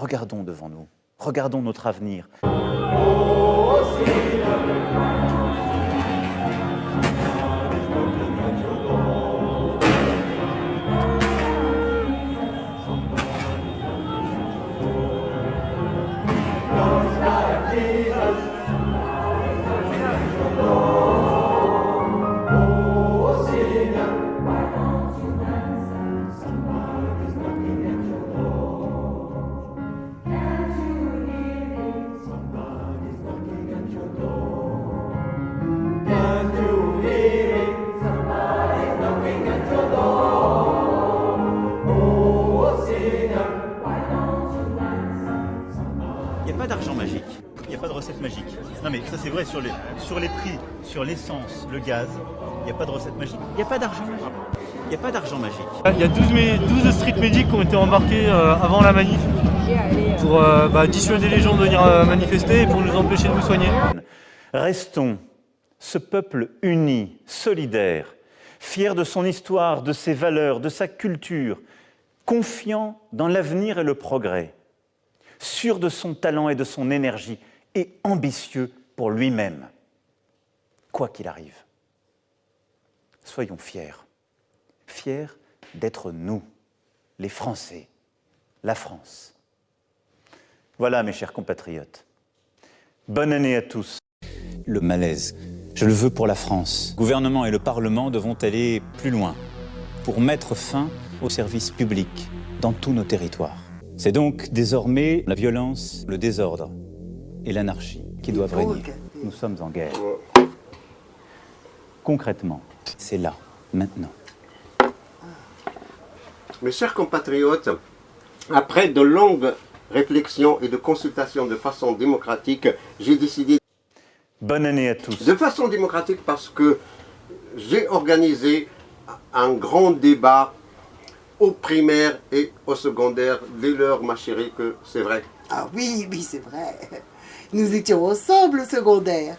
regardons devant nous, regardons notre avenir. Il n'y a pas d'argent magique, il n'y a pas de recette magique. Non mais ça c'est vrai sur les prix, sur l'essence, le gaz, il n'y a pas de recette magique. Il n'y a pas d'argent magique. Il n'y a pas d'argent magique. Il y a 12 street medics qui ont été embarqués avant la manif pour dissuader les gens de venir manifester et pour nous empêcher de nous soigner. Restons ce peuple uni, solidaire, fier de son histoire, de ses valeurs, de sa culture, confiant dans l'avenir et le progrès, sûr de son talent et de son énergie et ambitieux pour lui-même, quoi qu'il arrive. Soyons fiers, fiers d'être nous, les Français, la France. Voilà, mes chers compatriotes. Bonne année à tous. Le malaise, je le veux pour la France. Le gouvernement et le Parlement devront aller plus loin pour mettre fin au service public dans tous nos territoires. C'est donc désormais la violence, le désordre et l'anarchie qui doivent régner. Nous sommes en guerre. Concrètement, c'est là, maintenant. Mes chers compatriotes, après de longues réflexions et de consultations de façon démocratique, j'ai décidé... Bonne année à tous. De façon démocratique parce que j'ai organisé un grand débat au primaire et au secondaire. Dis-leur, ma chérie, que c'est vrai. Ah oui, oui, c'est vrai. Nous étions ensemble au secondaire.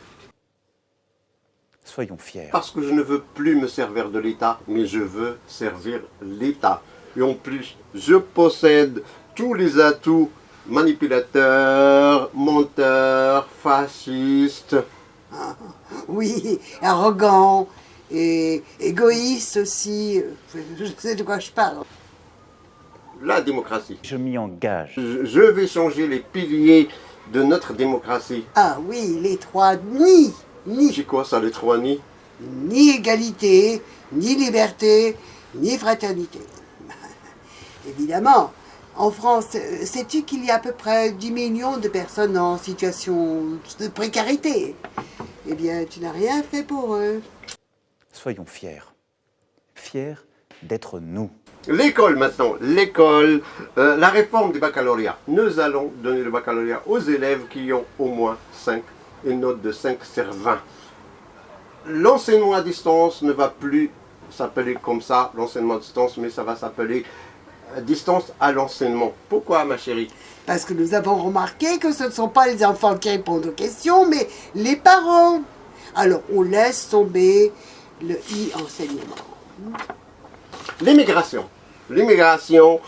Soyons fiers. Parce que je ne veux plus me servir de l'État, mais je veux servir l'État. Et en plus, je possède tous les atouts manipulateurs, menteurs, fascistes. Ah, oui, arrogant et égoïste aussi. Je sais de quoi je parle. La démocratie. Je m'y engage. Je vais changer les piliers de notre démocratie. Ah oui, les trois ni. C'est quoi ça, les trois nids? Ni égalité, ni liberté, ni fraternité. Évidemment, en France, sais-tu qu'il y a à peu près 10 millions de personnes en situation de précarité? Eh bien, tu n'as rien fait pour eux. Soyons fiers. Fiers d'être nous. L'école maintenant, l'école, la réforme du baccalauréat. Nous allons donner le baccalauréat aux élèves qui ont au moins 5, une note de 5 sur 20. L'enseignement à distance ne va plus s'appeler comme ça, l'enseignement à distance, mais ça va s'appeler distance à l'enseignement. Pourquoi, ma chérie? Parce que nous avons remarqué que ce ne sont pas les enfants qui répondent aux questions, mais les parents. Alors, on laisse tomber le e-enseignement. L'immigration. L'immigration,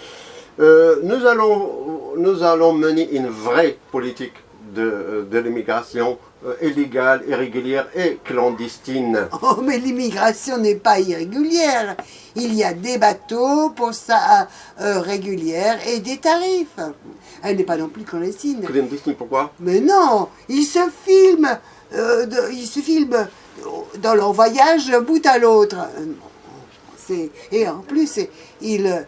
nous allons mener une vraie politique de l'immigration illégale, irrégulière et clandestine. Oh, mais l'immigration n'est pas irrégulière. Il y a des bateaux pour ça régulières et des tarifs. Elle n'est pas non plus clandestine. Clandestine, pourquoi? Mais non, ils se filment dans leur voyage bout à l'autre. Et en plus, ils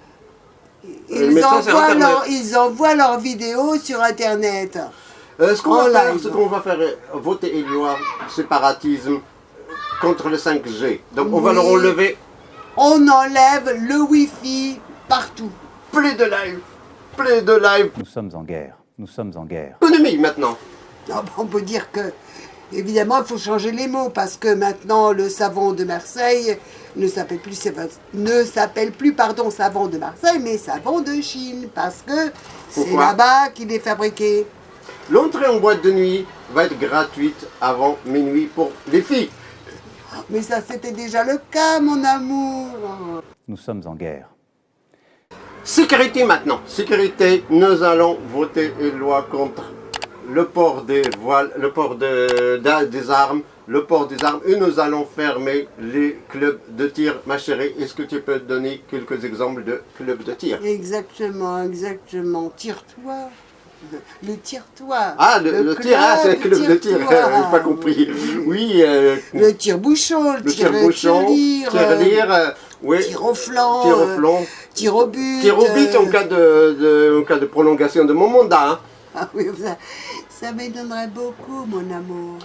envoient leurs vidéos sur Internet. Ce qu'on va faire, voter une loi séparatisme contre le 5G. Donc on va leur enlever. On enlève le Wi-Fi partout. Plus de live. Plus de live. Nous sommes en guerre. Nous sommes en guerre. Économie maintenant. On peut dire que, évidemment, il faut changer les mots parce que maintenant le savon de Marseille ne s'appelle plus savon de Marseille, mais savon de Chine parce que c'est là-bas qu'il est fabriqué. L'entrée en boîte de nuit va être gratuite avant minuit pour les filles. Mais ça, c'était déjà le cas, mon amour. Nous sommes en guerre. Sécurité maintenant. Sécurité, nous allons voter une loi contre le port des voiles, le port des armes, et nous allons fermer les clubs de tir. Ma chérie, est-ce que tu peux donner quelques exemples de clubs de tir? Exactement, exactement. Tire-toi. Le tire-toi. Ah, le tir, c'est le club de tir, j'ai pas compris. Oui. Le tire-bouchon, le tir-bouchon, tir-lire, oui. Tir au flanc. Tir au flanc. Tir au but. Tir au but en cas de prolongation de mon mandat. Hein. Ah oui, ça m'étonnerait beaucoup, mon amour.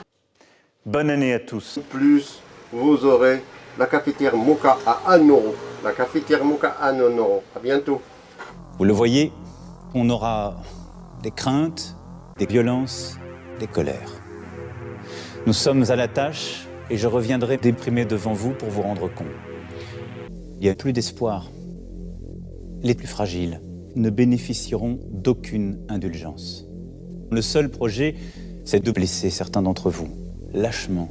Bonne année à tous. En plus, vous aurez la cafetière Moka à 1 euro. La cafetière Moka à 1 euro. À bientôt. Vous le voyez, on aura des craintes, des violences, des colères. Nous sommes à la tâche et je reviendrai déprimé devant vous pour vous rendre compte. Il n'y a plus d'espoir. Les plus fragiles ne bénéficieront d'aucune indulgence. Le seul projet, c'est de blesser certains d'entre vous, lâchement,